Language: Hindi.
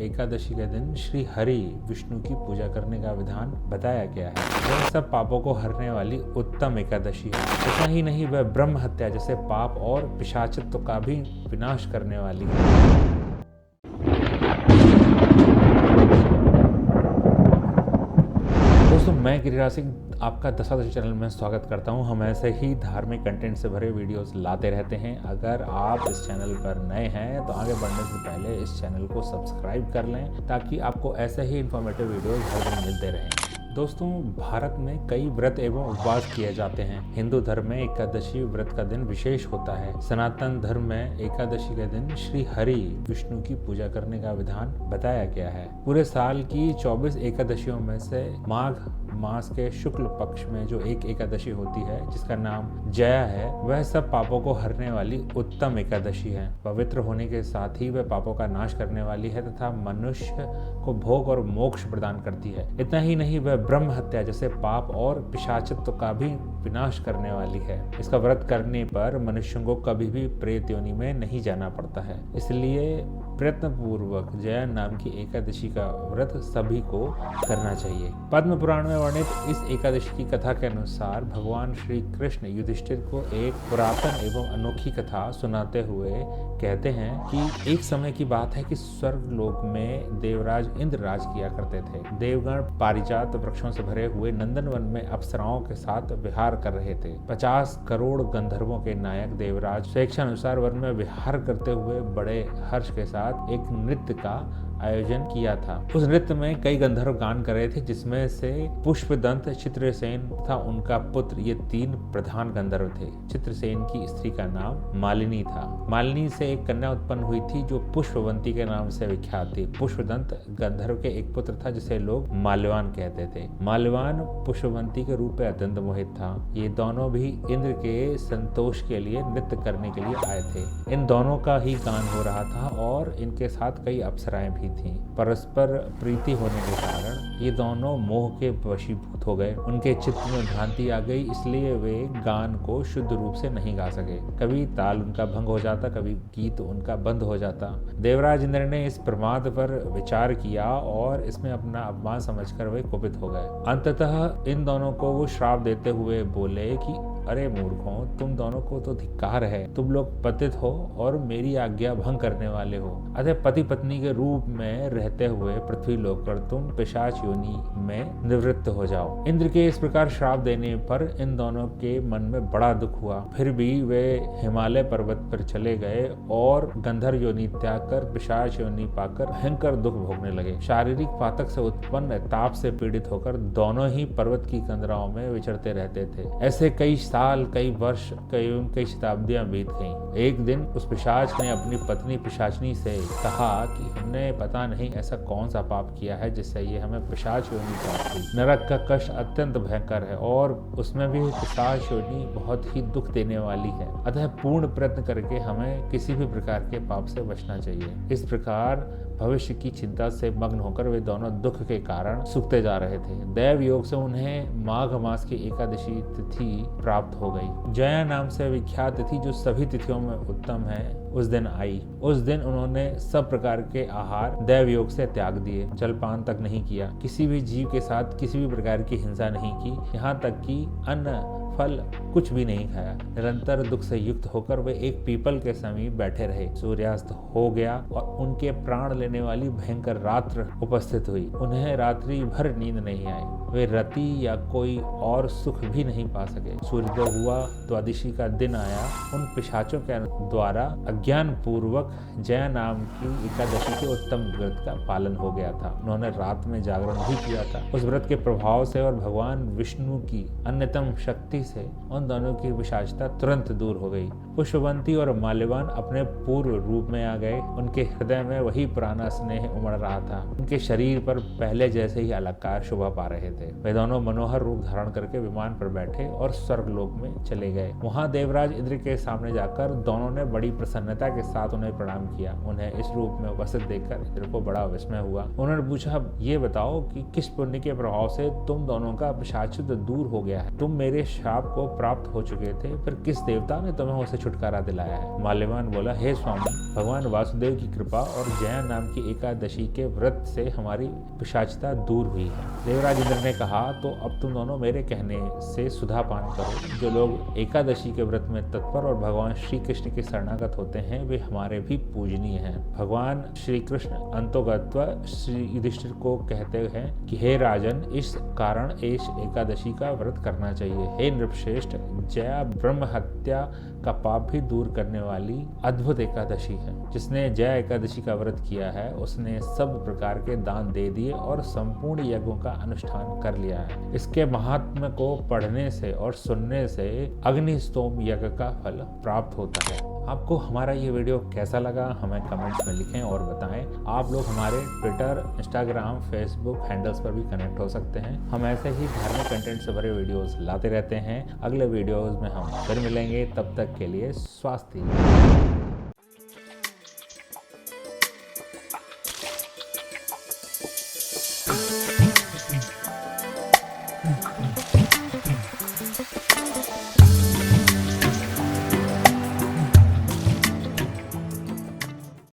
एकादशी के दिन श्री हरि विष्णु की पूजा करने का विधान बताया गया है। वह सब पापों को हरने वाली उत्तम एकादशी है। इतना ही नहीं, वह ब्रह्म हत्या जैसे पाप और पिशाचत्व का भी विनाश करने वाली है। दोस्तों, मैं गिरिराज सिंह आपका दशादशी चैनल में स्वागत करता हूं। हम ऐसे ही धार्मिक कंटेंट से भरे वीडियोस लाते रहते हैं। अगर आप इस चैनल पर नए हैं तो आगे बढ़ने से पहले इस चैनल को सब्सक्राइब कर लें ताकि आपको ऐसे ही इन्फॉर्मेटिव वीडियोस हर दिन मिलते रहें। दोस्तों, भारत में कई व्रत एवं उपवास किए जाते हैं। हिंदू धर्म में एकादशी व्रत का दिन विशेष होता है। सनातन धर्म में एकादशी के दिन श्री हरि विष्णु की पूजा करने का विधान बताया गया है। पूरे साल की 24 एकादशियों में से माघ मास के शुक्ल पक्ष में जो एक एकादशी होती है जिसका नाम जया है, वह सब पापों को हरने वाली उत्तम एकादशी है। पवित्र होने के साथ ही वह पापों का नाश करने वाली है तथा मनुष्य को भोग और मोक्ष प्रदान करती है। इतना ही नहीं, वह ब्रह्म हत्या जैसे पाप और पिशाचत्व का भी विनाश करने वाली है। इसका व्रत करने पर मनुष्यों को कभी भी प्रेत योनि में नहीं जाना पड़ता है। इसलिए प्रयत्न पूर्वक जया नाम की एकादशी का व्रत सभी को करना चाहिए। पद्म पुराण में वर्णित इस एकादशी की कथा के अनुसार भगवान श्री कृष्ण युधिष्ठिर को एक पुरातन एवं अनोखी कथा सुनाते हुए कहते हैं कि एक समय की बात है कि स्वर्ग लोक में देवराज इंद्र राज किया करते थे। देवगण पारिजात वृक्षों से भरे हुए नंदनवन में अप्सराओं के साथ विहार कर रहे थे। 50 करोड़ गंधर्वों के नायक देवराज स्वेच्छानुसार वन में विहार करते हुए बड़े हर्ष के साथ एक नृत्य का आयोजन किया था। उस नृत्य में कई गंधर्व गान कर रहे थे, जिसमें से पुष्पदंत, चित्रसेन तथा उनका पुत्र, ये 3 प्रधान गंधर्व थे। चित्रसेन की स्त्री का नाम मालिनी था। मालिनी से एक कन्या उत्पन्न हुई थी जो पुष्पवंती के नाम से विख्यात थी। पुष्पदंत गंधर्व के एक पुत्र था जिसे लोग माल्यवान कहते थे। माल्यवान पुष्पवंती के रूप में अत्यंत मोहित था। ये दोनों भी इंद्र के संतोष के लिए नृत्य करने के लिए आए थे। इन दोनों का ही गान हो रहा था और इनके साथ कई अप्सराएं भी थी। परस्पर प्रीति होने के कारण ये दोनों मोह के वशीभूत हो गए। उनके चित्त में भ्रांति आ गई, इसलिए वे गान को शुद्ध रूप से नहीं गा सके। कभी ताल उनका भंग हो जाता, कभी गीत उनका बंद हो जाता। देवराज इंद्र ने इस प्रमाद पर विचार किया और इसमें अपना अपमान समझकर वे कुपित हो गए। अंततः इन दोनों को वो श्राप देते हुए बोले कि अरे मूर्खों, तुम दोनों को तो धिक्कार है। तुम लोग पतित हो और मेरी आज्ञा भंग करने वाले हो। अतः पति पत्नी के रूप में रहते हुए पृथ्वी लोक पर तुम पिशाच योनि में निवृत्त हो जाओ। इंद्र के इस प्रकार श्राप देने पर इन दोनों के मन में बड़ा दुख हुआ। फिर भी वे हिमालय पर्वत पर चले गए और गंधर्व योनि त्याग कर पिशाच योनि पाकर भयंकर दुख भोगने लगे। शारीरिक पातक से उत्पन्न ताप से पीड़ित होकर दोनों ही पर्वत की कंदराओं में विचरते रहते थे। ऐसे कई साल, कई वर्ष, कई शताब्दियां बीत गईं। एक दिन उस पिशाच ने अपनी पत्नी पिशाचनी से कहा कि हमने पता नहीं ऐसा कौन सा पाप किया है जिससे ये हमें पिशाच योनि प्राप्त हुई। नरक का कष्ट अत्यंत भयंकर है और उसमें भी पिशाच योनि बहुत ही दुख देने वाली है। अतः पूर्ण प्रयत्न करके हमें किसी भी प्रकार के पाप से बचना चाहिए। इस प्रकार भविष्य की चिंता से मग्न होकर वे दोनों दुख के कारण सूखते जा रहे थे। दैव योग से उन्हें माघ मास की एकादशी तिथि प्राप्त हो गई। जया नाम से विख्यात तिथि जो सभी तिथियों में उत्तम है, उस दिन आई। उस दिन उन्होंने सब प्रकार के आहार दैव योग से त्याग दिए। जलपान तक नहीं किया। किसी भी जीव के साथ किसी भी प्रकार की हिंसा नहीं की। यहाँ तक कि अन्न फल कुछ भी नहीं खाया। निरंतर दुख से युक्त होकर वे एक पीपल के समीप बैठे रहे। सूर्यास्त हो गया और उनके प्राण लेने वाली भयंकर रात्र उपस्थित हुई। उन्हें रात्रि भर नींद नहीं आई। वे रति या कोई और सुख भी नहीं पा सके। सूर्योदय हुआ, द्वादशी का दिन आया। उन पिशाचों के द्वारा अज्ञान पूर्वक जया नाम की एकादशी के उत्तम व्रत का पालन हो गया था। उन्होंने रात में जागरण भी किया था। उस व्रत के प्रभाव से और भगवान विष्णु की अन्यतम शक्ति से उन दोनों की पिशाचता तुरंत दूर हो गई। पुष्पवंती और माल्यवान अपने पूर्व रूप में आ गए। उनके हृदय में वही पुराना स्नेह उमड़ रहा था। उनके शरीर पर पहले जैसे ही अलंकार शोभा पा रहे थे। वे दोनों मनोहर रूप धारण करके विमान पर बैठे और स्वर्गलोक में चले गए। वहां देवराज इंद्र के सामने जाकर दोनों ने बड़ी प्रसन्नता के साथ उन्हें प्रणाम किया। उन्हें इस रूप में उपस्थित देखकर इंद्र को बड़ा विस्मय हुआ। उन्होंने पूछा, ये बताओ कि किस पुण्य के प्रभाव से तुम दोनों का पिशाचत्व दूर हो गया है। तुम मेरे श्राप श्राप को प्राप्त हो चुके थे, फिर किस देवता ने तुम्हें उसे छुटकारा दिलाया है? माल्यवान बोला, हे स्वामी, भगवान वासुदेव की कृपा और जया नाम की एकादशी के व्रत से हमारी पिशाचता दूर हुई है। देवराज इंद्र ने कहा, तो अब तुम दोनों मेरे कहने से सुधा पान करो। जो लोग एकादशी के व्रत में तत्पर और भगवान श्री कृष्ण के शरणागत होते हैं वे हमारे भी पूजनीय हैं। भगवान श्री कृष्ण अंतोगत्वा श्री युधिष्ठिर को कहते हैं कि हे राजन, इस कारण इस एकादशी का व्रत करना चाहिए। हे नृपश्रेष्ठ, जया ब्रह्म हत्या का पाप भी दूर करने वाली अद्भुत एकादशी है। जिसने जया एकादशी का व्रत किया है उसने सब प्रकार के दान दे दिए और संपूर्ण यज्ञों का अनुष्ठान कर लिया है। इसके महात्म्य को पढ़ने से और सुनने से अग्निस्तोम यज्ञ का फल प्राप्त होता है। आपको हमारा ये वीडियो कैसा लगा हमें कमेंट्स में लिखें और बताएं। आप लोग हमारे ट्विटर, इंस्टाग्राम, फेसबुक हैंडल्स पर भी कनेक्ट हो सकते हैं। हम ऐसे ही धार्मिक कंटेंट से भरे वीडियोस लाते रहते हैं। अगले वीडियोस में हम फिर मिलेंगे, तब तक के लिए स्वास्थ्य।